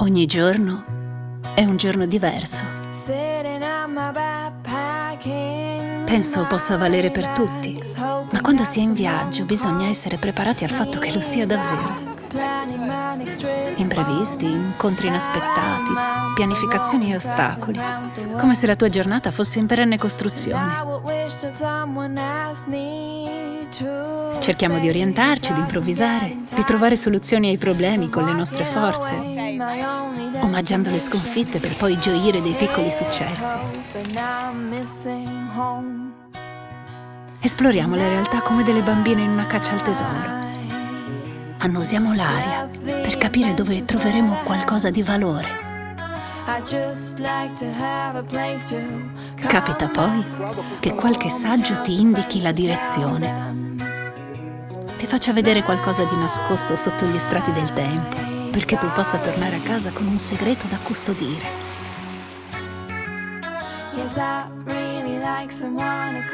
Ogni giorno è un giorno diverso. Penso possa valere per tutti, ma quando si è in viaggio bisogna essere preparati al fatto che lo sia davvero. Imprevisti, incontri inaspettati, pianificazioni e ostacoli, come se la tua giornata fosse in perenne costruzione. Cerchiamo di orientarci, di improvvisare, di trovare soluzioni ai problemi con le nostre forze, omaggiando le sconfitte per poi gioire dei piccoli successi. Esploriamo la realtà come delle bambine in una caccia al tesoro. Annusiamo l'aria per capire dove troveremo qualcosa di valore. Capita poi che qualche saggio ti indichi la direzione, ti faccia vedere qualcosa di nascosto sotto gli strati del tempo, perché tu possa tornare a casa con un segreto da custodire.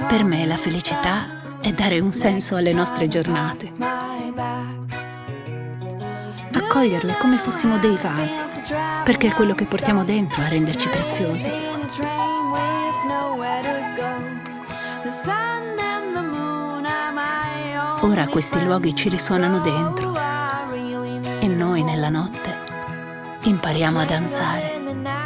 Per me la felicità è dare un senso alle nostre giornate, accoglierle come fossimo dei vasi, perché è quello che portiamo dentro a renderci preziosi. Ora questi luoghi ci risuonano dentro e noi nella notte impariamo a danzare.